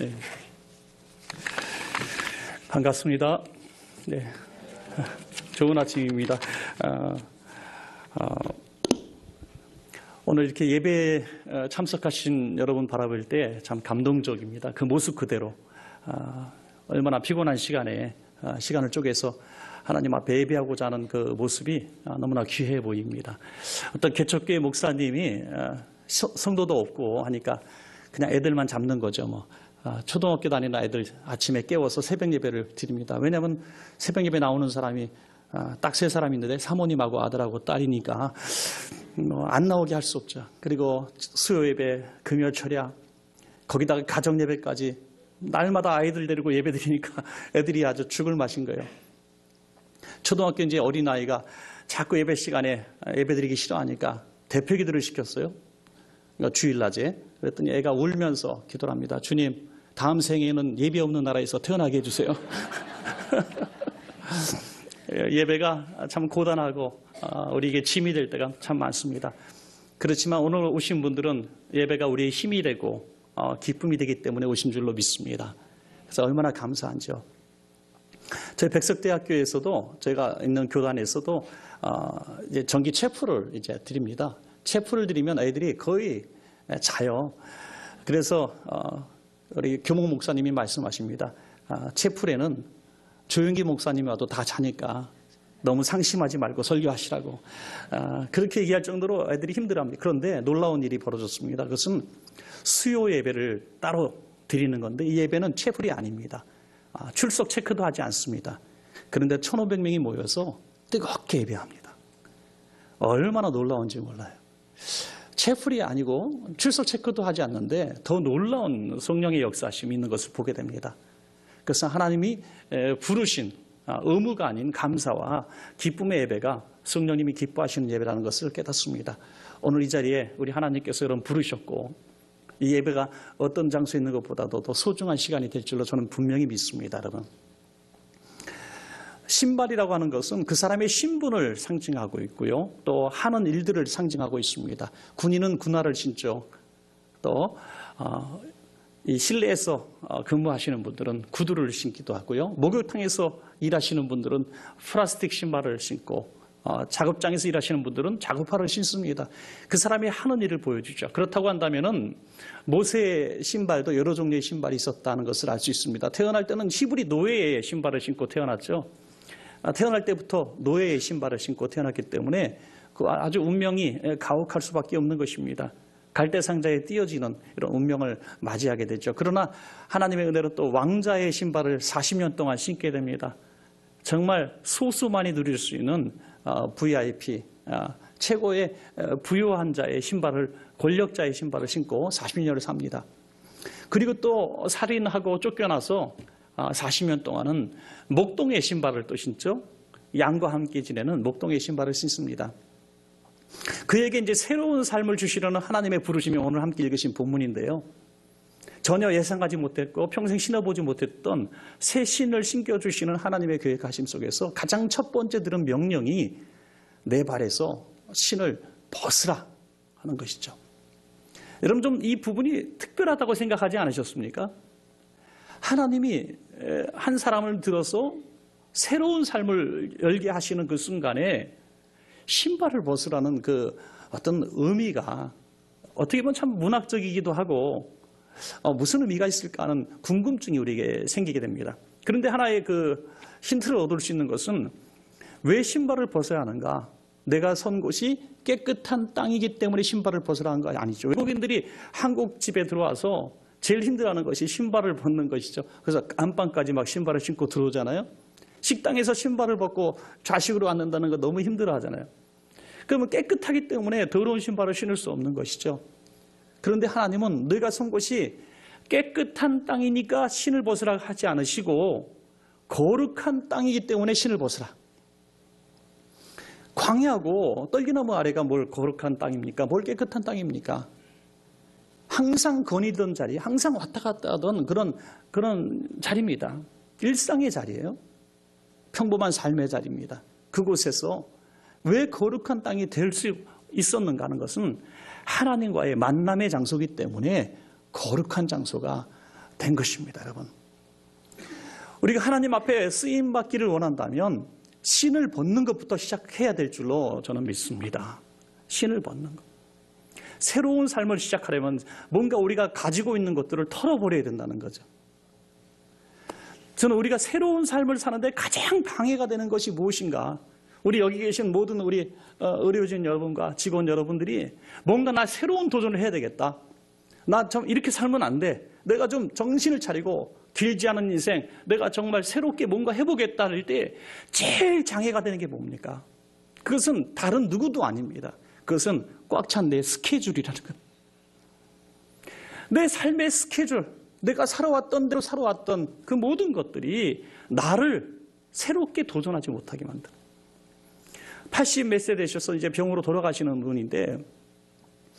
네. 반갑습니다. 네. 좋은 아침입니다. 오늘 이렇게 예배에 참석하신 여러분 바라볼 때 참 감동적입니다. 그 모습 그대로 얼마나 피곤한 시간에 시간을 쪼개서 하나님 앞에 예배하고자 하는 그 모습이 너무나 귀해 보입니다. 어떤 개척교회 목사님이 성도도 없고 하니까 그냥 애들만 잡는 거죠. 뭐 초등학교 다니는 아이들 아침에 깨워서 새벽 예배를 드립니다. 왜냐하면 새벽 예배 나오는 사람이 딱 3사람 있는데 사모님하고 아들하고 딸이니까 안 나오게 할 수 없죠. 그리고 수요 예배, 금요 철야, 거기다가 가정 예배까지 날마다 아이들 데리고 예배 드리니까 애들이 아주 죽을 맛인 거예요. 초등학교 이제 어린아이가 자꾸 예배 시간에 예배 드리기 싫어하니까 대표 기도를 시켰어요. 그러니까 주일낮에. 그랬더니 애가 울면서 기도를 합니다. 주님, 다음 생에는 예배 없는 나라에서 태어나게 해주세요. 예배가 참 고단하고 우리에게 짐이 될 때가 참 많습니다. 그렇지만 오늘 오신 분들은 예배가 우리의 힘이 되고 기쁨이 되기 때문에 오신 줄로 믿습니다. 그래서 얼마나 감사한지요. 저희 백석대학교에서도 제가 있는 교단에서도 이제 정기 체프를 이제 드립니다. 체프를 드리면 아이들이 거의 자요. 그래서 우리 교목 목사님이 말씀하십니다. 체풀에는 조용기 목사님이 와도 다 자니까 너무 상심하지 말고 설교하시라고 그렇게 얘기할 정도로 애들이 힘들어합니다. 그런데 놀라운 일이 벌어졌습니다. 그것은 수요 예배를 따로 드리는 건데 이 예배는 체풀이 아닙니다. 출석 체크도 하지 않습니다. 그런데 1,500명이 모여서 뜨겁게 예배합니다. 얼마나 놀라운지 몰라요. 체풀이 아니고 출석 체크도 하지 않는데 더 놀라운 성령의 역사심이 있는 것을 보게 됩니다. 그래서 하나님이 부르신 의무가 아닌 감사와 기쁨의 예배가 성령님이 기뻐하시는 예배라는 것을 깨닫습니다. 오늘 이 자리에 우리 하나님께서 여러분 부르셨고 이 예배가 어떤 장소에 있는 것보다도 더 소중한 시간이 될 줄로 저는 분명히 믿습니다. 여러분, 신발이라고 하는 것은 그 사람의 신분을 상징하고 있고요. 또 하는 일들을 상징하고 있습니다. 군인은 군화를 신죠. 또 이 실내에서 근무하시는 분들은 구두를 신기도 하고요. 목욕탕에서 일하시는 분들은 플라스틱 신발을 신고 작업장에서 일하시는 분들은 작업화를 신습니다. 그 사람이 하는 일을 보여주죠. 그렇다고 한다면은 모세의 신발도 여러 종류의 신발이 있었다는 것을 알 수 있습니다. 태어날 때는 히브리 노예의 신발을 신고 태어났죠. 태어날 때부터 노예의 신발을 신고 태어났기 때문에 그 아주 운명이 가혹할 수밖에 없는 것입니다. 갈대상자에 띄어지는 이런 운명을 맞이하게 되죠. 그러나 하나님의 은혜로 또 왕자의 신발을 40년 동안 신게 됩니다. 정말 소수만이 누릴 수 있는 VIP, 최고의 부유한 자의 신발을, 권력자의 신발을 신고 40년을 삽니다. 그리고 또 살인하고 쫓겨나서 40년 동안은 목동의 신발을 또 신죠. 양과 함께 지내는 목동의 신발을 신습니다. 그에게 이제 새로운 삶을 주시려는 하나님의 부르심이 오늘 함께 읽으신 본문인데요. 전혀 예상하지 못했고 평생 신어보지 못했던 새 신을 신겨주시는 하나님의 계획하심 속에서 가장 첫 번째 들은 명령이 내 발에서 신을 벗으라 하는 것이죠. 여러분 좀 이 부분이 특별하다고 생각하지 않으셨습니까? 하나님이 한 사람을 들어서 새로운 삶을 열게 하시는 그 순간에 신발을 벗으라는 그 어떤 의미가 어떻게 보면 참 문학적이기도 하고 무슨 의미가 있을까 하는 궁금증이 우리에게 생기게 됩니다. 그런데 하나의 그 힌트를 얻을 수 있는 것은 왜 신발을 벗어야 하는가? 내가 선 곳이 깨끗한 땅이기 때문에 신발을 벗으라 하는 거 아니죠. 외국인들이 한국 집에 들어와서 제일 힘들어하는 것이 신발을 벗는 것이죠. 그래서 안방까지 막 신발을 신고 들어오잖아요. 식당에서 신발을 벗고 좌식으로 앉는다는 거 너무 힘들어하잖아요. 그러면 깨끗하기 때문에 더러운 신발을 신을 수 없는 것이죠. 그런데 하나님은 너희가 선 곳이 깨끗한 땅이니까 신을 벗으라 하지 않으시고 거룩한 땅이기 때문에 신을 벗으라. 광야하고 떨기나무 아래가 뭘 거룩한 땅입니까? 뭘 깨끗한 땅입니까? 항상 거니던 자리, 항상 왔다 갔다 하던 그런 자리입니다. 일상의 자리예요. 평범한 삶의 자리입니다. 그곳에서 왜 거룩한 땅이 될 수 있었는가 하는 것은 하나님과의 만남의 장소이기 때문에 거룩한 장소가 된 것입니다, 여러분. 우리가 하나님 앞에 쓰임 받기를 원한다면 신을 벗는 것부터 시작해야 될 줄로 저는 믿습니다. 신을 벗는 것. 새로운 삶을 시작하려면 뭔가 우리가 가지고 있는 것들을 털어버려야 된다는 거죠. 저는 우리가 새로운 삶을 사는데 가장 방해가 되는 것이 무엇인가? 우리 여기 계신 모든 우리 의료진 여러분과 직원 여러분들이 뭔가 나 새로운 도전을 해야 되겠다. 나 좀 이렇게 살면 안 돼. 내가 좀 정신을 차리고 길지 않은 인생, 내가 정말 새롭게 뭔가 해보겠다 할 때 제일 장애가 되는 게 뭡니까? 그것은 다른 누구도 아닙니다. 그것은 꽉 찬 내 스케줄이라는 것. 내 삶의 스케줄, 내가 살아왔던 대로 살아왔던 그 모든 것들이 나를 새롭게 도전하지 못하게 만들어. 80 몇 세 되셔서 이제 병으로 돌아가시는 분인데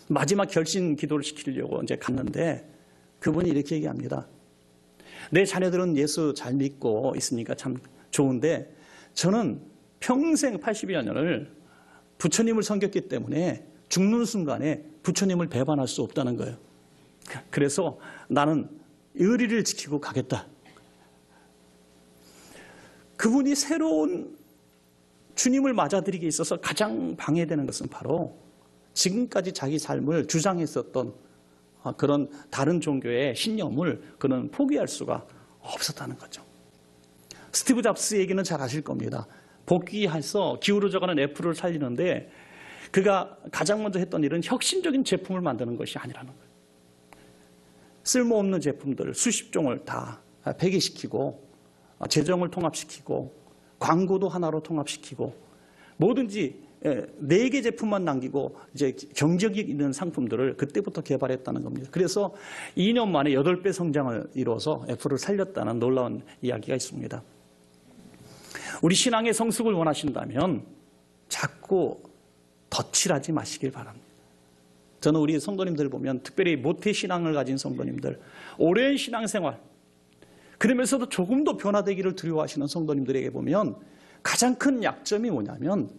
마지막 결심 기도를 시키려고 이제 갔는데 그분이 이렇게 얘기합니다. 내 자녀들은 예수 잘 믿고 있으니까 참 좋은데 저는 평생 80여 년을 부처님을 섬겼기 때문에 죽는 순간에 부처님을 배반할 수 없다는 거예요. 그래서 나는 의리를 지키고 가겠다. 그분이 새로운 주님을 맞아들이기에 있어서 가장 방해되는 것은 바로 지금까지 자기 삶을 주장했었던 그런 다른 종교의 신념을 그는 포기할 수가 없었다는 거죠. 스티브 잡스 얘기는 잘 아실 겁니다. 복귀해서 기울어져가는 애플을 살리는데 그가 가장 먼저 했던 일은 혁신적인 제품을 만드는 것이 아니라는 거예요. 쓸모없는 제품들 수십 종을 다 폐기시키고 재정을 통합시키고 광고도 하나로 통합시키고 뭐든지 4개 제품만 남기고 이제 경쟁력 있는 상품들을 그때부터 개발했다는 겁니다. 그래서 2년 만에 8배 성장을 이루어서 애플을 살렸다는 놀라운 이야기가 있습니다. 우리 신앙의 성숙을 원하신다면 자꾸 덧칠하지 마시길 바랍니다. 저는 우리 성도님들 보면 특별히 모태신앙을 가진 성도님들, 오랜 신앙생활, 그러면서도 조금도 변화되기를 두려워하시는 성도님들에게 보면 가장 큰 약점이 뭐냐면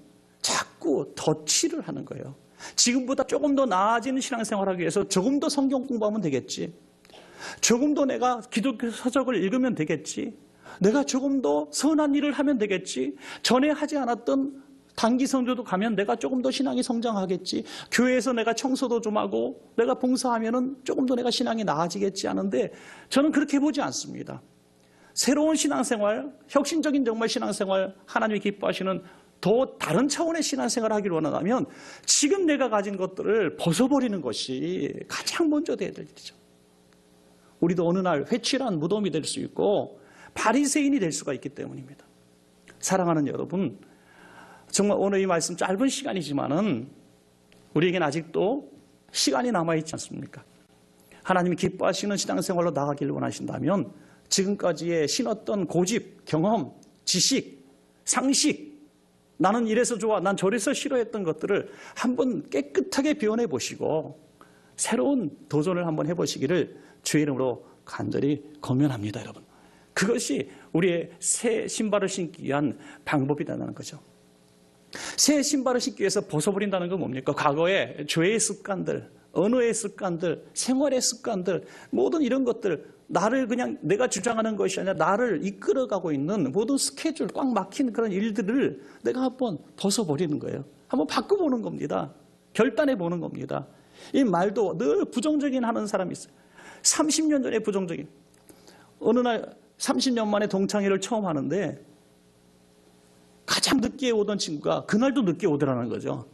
자꾸 덧칠을 하는 거예요. 지금보다 조금 더 나아지는 신앙생활을 하기 위해서 조금 더 성경 공부하면 되겠지. 조금 더 내가 기독교 서적을 읽으면 되겠지. 내가 조금 더 선한 일을 하면 되겠지. 전에 하지 않았던 단기 선교도 가면 내가 조금 더 신앙이 성장하겠지. 교회에서 내가 청소도 좀 하고 내가 봉사하면은 조금 더 내가 신앙이 나아지겠지 하는데 저는 그렇게 보지 않습니다. 새로운 신앙생활, 혁신적인 정말 신앙생활, 하나님이 기뻐하시는 더 다른 차원의 신앙생활을 하기를 원한다면 지금 내가 가진 것들을 벗어버리는 것이 가장 먼저 돼야 될 일이죠. 우리도 어느 날 회칠한 무덤이 될 수 있고 바리새인이 될 수가 있기 때문입니다. 사랑하는 여러분, 정말 오늘 이 말씀 짧은 시간이지만은 우리에게는 아직도 시간이 남아있지 않습니까? 하나님이 기뻐하시는 신앙생활로 나가기를 원하신다면 지금까지의 신었던 고집, 경험, 지식, 상식, 나는 이래서 좋아, 난 저래서 싫어했던 것들을 한번 깨끗하게 비워내 보시고 새로운 도전을 한번 해보시기를 주의 이름으로 간절히 권면합니다, 여러분. 그것이 우리의 새 신발을 신기 위한 방법이 된다는 거죠. 새 신발을 신기 위해서 벗어버린다는 건 뭡니까? 과거의 죄의 습관들, 언어의 습관들, 생활의 습관들, 모든 이런 것들, 나를 그냥 내가 주장하는 것이 아니라 나를 이끌어가고 있는 모든 스케줄, 꽉 막힌 그런 일들을 내가 한번 벗어버리는 거예요. 한번 바꿔보는 겁니다. 결단해 보는 겁니다. 이 말도 늘 부정적인 하는 사람이 있어요. 30년 전에 부정적인. 어느 날 30년 만에 동창회를 처음 하는데 가장 늦게 오던 친구가 그날도 늦게 오더라는 거죠.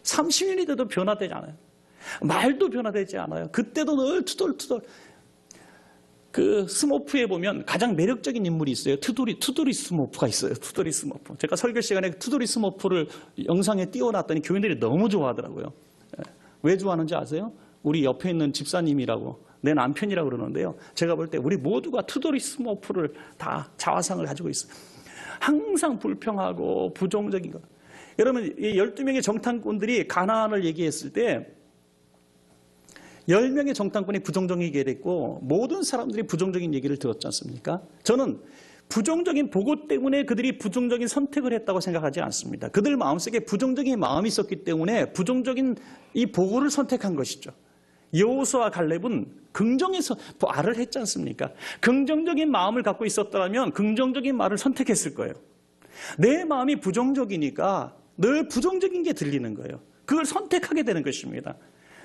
30년이 돼도 변화되지 않아요. 말도 변화되지 않아요. 그때도 늘 투덜투덜. 그 스머프에 보면 가장 매력적인 인물이 있어요. 투도리 스머프가 있어요. 투도리 스머프. 제가 설교 시간에 투도리 스머프를 영상에 띄워놨더니 교인들이 너무 좋아하더라고요. 왜 좋아하는지 아세요? 우리 옆에 있는 집사님이라고 내 남편이라고 그러는데요. 제가 볼 때 우리 모두가 투도리 스머프를 다 자화상을 가지고 있어요. 항상 불평하고 부정적인 것. 여러분, 이 12명의 정탐꾼들이 가나안을 얘기했을 때 10명의 정탐꾼이 부정적인 얘기를 했고 모든 사람들이 부정적인 얘기를 들었지 않습니까? 저는 부정적인 보고 때문에 그들이 부정적인 선택을 했다고 생각하지 않습니다. 그들 마음속에 부정적인 마음이 있었기 때문에 부정적인 이 보고를 선택한 것이죠. 여호수아와 갈렙은 긍정에서 말을 했지 않습니까? 긍정적인 마음을 갖고 있었다면 긍정적인 말을 선택했을 거예요. 내 마음이 부정적이니까 늘 부정적인 게 들리는 거예요. 그걸 선택하게 되는 것입니다.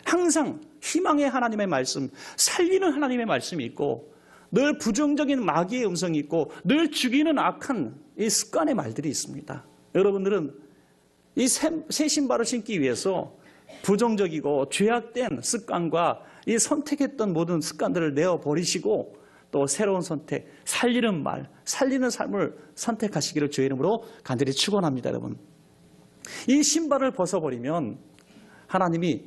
항상 희망의 하나님의 말씀, 살리는 하나님의 말씀이 있고 늘 부정적인 마귀의 음성이 있고 늘 죽이는 악한 이 습관의 말들이 있습니다. 여러분들은 이 새 신발을 신기 위해서 부정적이고 죄악된 습관과 이 선택했던 모든 습관들을 내어버리시고 또 새로운 선택, 살리는 말, 살리는 삶을 선택하시기를 주의 이름으로 간절히 축원합니다. 여러분, 이 신발을 벗어버리면 하나님이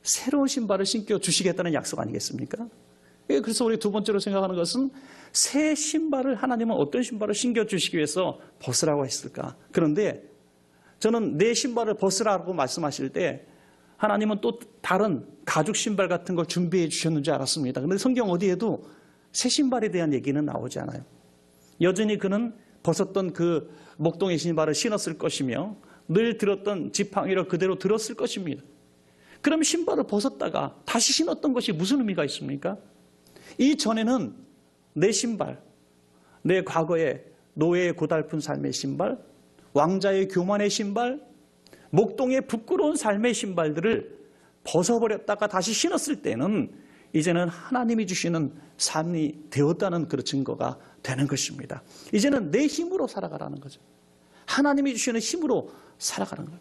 새로운 신발을 신겨 주시겠다는 약속 아니겠습니까? 그래서 우리 두 번째로 생각하는 것은 새 신발을 하나님은 어떤 신발을 신겨 주시기 위해서 벗으라고 했을까? 그런데 저는 내 신발을 벗으라고 말씀하실 때 하나님은 또 다른 가죽 신발 같은 걸 준비해 주셨는지 알았습니다. 그런데 성경 어디에도 새 신발에 대한 얘기는 나오지 않아요. 여전히 그는 벗었던 그 목동의 신발을 신었을 것이며 늘 들었던 지팡이를 그대로 들었을 것입니다. 그럼 신발을 벗었다가 다시 신었던 것이 무슨 의미가 있습니까? 이전에는 내 신발, 내 과거의 노예의 고달픈 삶의 신발, 왕자의 교만의 신발, 목동의 부끄러운 삶의 신발들을 벗어버렸다가 다시 신었을 때는 이제는 하나님이 주시는 삶이 되었다는 그 증거가 되는 것입니다. 이제는 내 힘으로 살아가라는 거죠. 하나님이 주시는 힘으로 살아가는 거예요.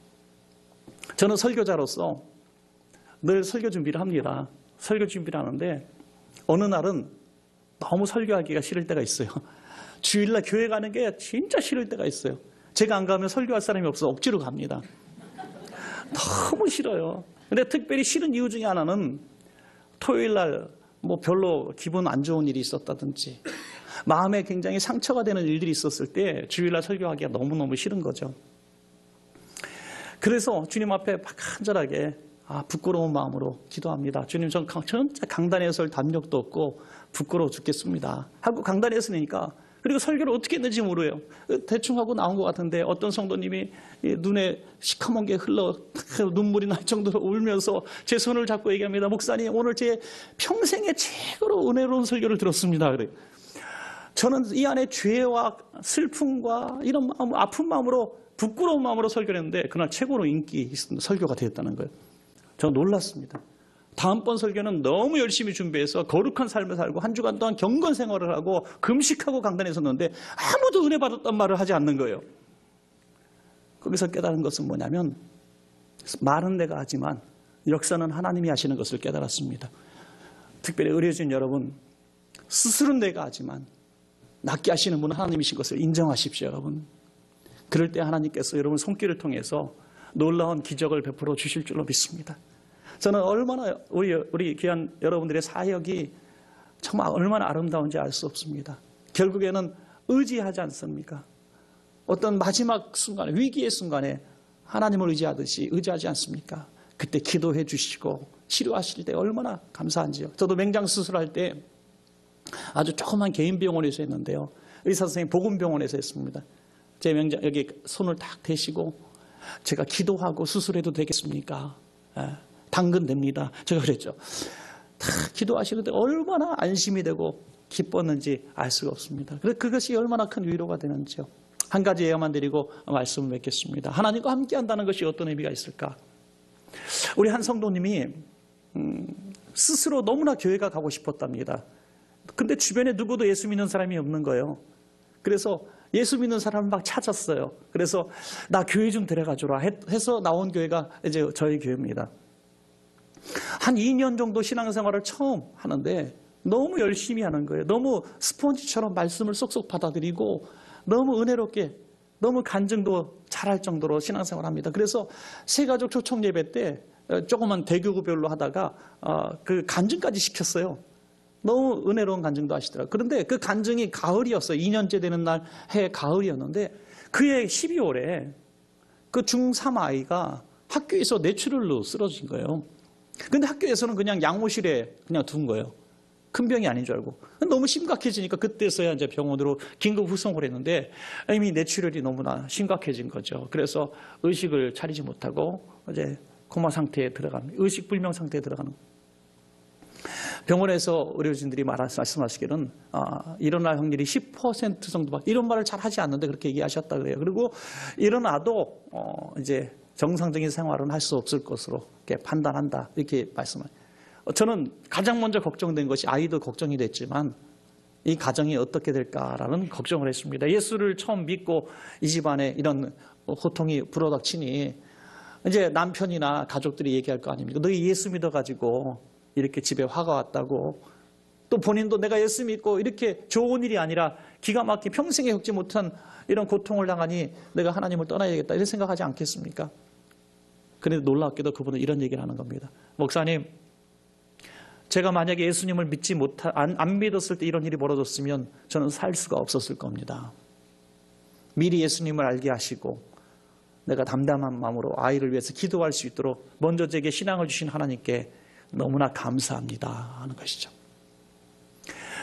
저는 설교자로서 늘 설교 준비를 합니다. 설교 준비를 하는데 어느 날은 너무 설교하기가 싫을 때가 있어요. 주일날 교회 가는 게 진짜 싫을 때가 있어요. 제가 안 가면 설교할 사람이 없어서 억지로 갑니다. 너무 싫어요. 근데 특별히 싫은 이유 중에 하나는 토요일날 뭐 별로 기분 안 좋은 일이 있었다든지 마음에 굉장히 상처가 되는 일들이 있었을 때 주일날 설교하기가 너무너무 싫은 거죠. 그래서 주님 앞에 간절하게 부끄러운 마음으로 기도합니다. 주님, 전 진짜 강단에 설 담력도 없고 부끄러워 죽겠습니다 하고 강단에 서니까, 그리고 설교를 어떻게 했는지 모르요. 대충 하고 나온 것 같은데 어떤 성도님이 눈에 시커먼 게 흘러 눈물이 날 정도로 울면서 제 손을 잡고 얘기합니다. 목사님, 오늘 제 평생의 최고로 은혜로운 설교를 들었습니다. 그래요. 저는 이 안에 죄와 슬픔과 이런 마음, 아픈 마음으로, 부끄러운 마음으로 설교를 했는데 그날 최고로 인기 있는 설교가 되었다는 거예요. 저는 놀랐습니다. 다음번 설교는 너무 열심히 준비해서 거룩한 삶을 살고 한 주간 동안 경건 생활을 하고 금식하고 강단에 섰는데 아무도 은혜 받았단 말을 하지 않는 거예요. 거기서 깨달은 것은 뭐냐면 말은 내가 하지만 역사는 하나님이 하시는 것을 깨달았습니다. 특별히 의료진 여러분, 수술은 내가 하지만 낫게 하시는 분은 하나님이신 것을 인정하십시오. 여러분, 그럴 때 하나님께서 여러분 손길을 통해서 놀라운 기적을 베풀어 주실 줄로 믿습니다. 저는 얼마나 우리 귀한 여러분들의 사역이 정말 얼마나 아름다운지 알 수 없습니다. 결국에는 의지하지 않습니까? 어떤 마지막 순간에, 위기의 순간에 하나님을 의지하듯이 의지하지 않습니까? 그때 기도해 주시고 치료하실 때 얼마나 감사한지요. 저도 맹장 수술할 때 아주 조그만 개인 병원에서 했는데요. 의사 선생님 보건병원에서 했습니다. 제 맹장 여기 손을 딱 대시고 제가 기도하고 수술해도 되겠습니까? 당근 됩니다. 제가 그랬죠. 다 기도하시는데 얼마나 안심이 되고 기뻤는지 알 수가 없습니다. 그것이 얼마나 큰 위로가 되는지요. 한 가지 예화만 드리고 말씀을 맺겠습니다. 하나님과 함께 한다는 것이 어떤 의미가 있을까? 우리 한 성도님이 스스로 너무나 교회가 가고 싶었답니다. 근데 주변에 누구도 예수 믿는 사람이 없는 거예요. 그래서 예수 믿는 사람을 막 찾았어요. 그래서 나 교회 좀 데려가줘라 해서 나온 교회가 이제 저희 교회입니다. 한 2년 정도 신앙생활을 처음 하는데 너무 열심히 하는 거예요. 너무 스폰지처럼 말씀을 쏙쏙 받아들이고 너무 은혜롭게, 너무 간증도 잘할 정도로 신앙생활을 합니다. 그래서 새가족 초청 예배 때 조그만 대교구별로 하다가 그 간증까지 시켰어요. 너무 은혜로운 간증도 하시더라고요. 그런데 그 간증이 가을이었어요. 2년째 되는 날 해 가을이었는데 그해 12월에 그 중3 아이가 학교에서 뇌출혈로 쓰러진 거예요. 근데 학교에서는 그냥 양호실에 그냥 둔 거예요. 큰 병이 아닌 줄 알고. 너무 심각해지니까 그때서야 이제 병원으로 긴급 후송을 했는데 이미 뇌출혈이 너무나 심각해진 거죠. 그래서 의식을 차리지 못하고 이제 코마 상태에 들어갑니다. 의식 불명 상태에 들어가는 거예요. 병원에서 의료진들이 말씀하시기는 일어날 확률이 10% 정도밖에, 이런 말을 잘 하지 않는데 그렇게 얘기하셨다 그래요. 그리고 일어나도 이제 정상적인 생활은 할 수 없을 것으로 이렇게 판단한다, 이렇게 말씀을. 저는 가장 먼저 걱정된 것이 아이도 걱정이 됐지만 이 가정이 어떻게 될까라는 걱정을 했습니다. 예수를 처음 믿고 이 집안에 이런 고통이 불어닥치니 이제 남편이나 가족들이 얘기할 거 아닙니까? 너희 예수 믿어가지고 이렇게 집에 화가 왔다고, 또 본인도 내가 예수 믿고 이렇게 좋은 일이 아니라 기가 막히게 평생에 겪지 못한 이런 고통을 당하니 내가 하나님을 떠나야겠다, 이런 생각하지 않겠습니까? 그런데 놀랍게도 그분은 이런 얘기를 하는 겁니다. 목사님, 제가 만약에 예수님을 안 믿었을 때 이런 일이 벌어졌으면 저는 살 수가 없었을 겁니다. 미리 예수님을 알게 하시고 내가 담담한 마음으로 아이를 위해서 기도할 수 있도록 먼저 제게 신앙을 주신 하나님께 너무나 감사합니다 하는 것이죠.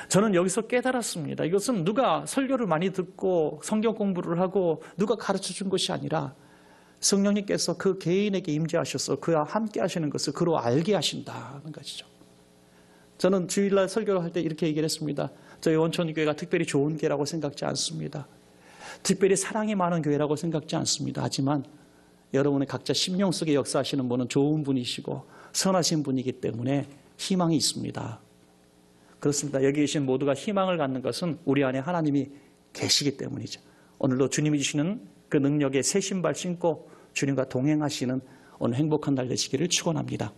저는 여기서 깨달았습니다. 이것은 누가 설교를 많이 듣고 성경 공부를 하고 누가 가르쳐 준 것이 아니라 성령님께서 그 개인에게 임재하셔서 그와 함께 하시는 것을 그로 알게 하신다는 것이죠. 저는 주일날 설교를 할 때 이렇게 얘기를 했습니다. 저희 원천교회가 특별히 좋은 교회라고 생각지 않습니다. 특별히 사랑이 많은 교회라고 생각지 않습니다. 하지만 여러분의 각자 심령 속에 역사하시는 분은 좋은 분이시고 선하신 분이기 때문에 희망이 있습니다. 그렇습니다. 여기 계신 모두가 희망을 갖는 것은 우리 안에 하나님이 계시기 때문이죠. 오늘도 주님이 주시는 그 능력의 새 신발 신고 주님과 동행하시는 오늘 행복한 날 되시기를 축원합니다.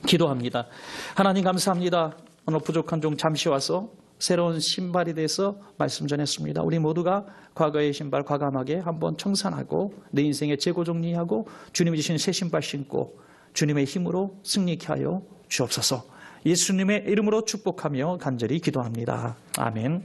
기도합니다. 하나님 감사합니다. 오늘 부족한 종 잠시 와서 새로운 신발이 돼서 말씀 전했습니다. 우리 모두가 과거의 신발 과감하게 한번 청산하고 내 인생의 재고 정리하고 주님이 주신 새 신발 신고 주님의 힘으로 승리케 하여 주옵소서. 예수님의 이름으로 축복하며 간절히 기도합니다. 아멘.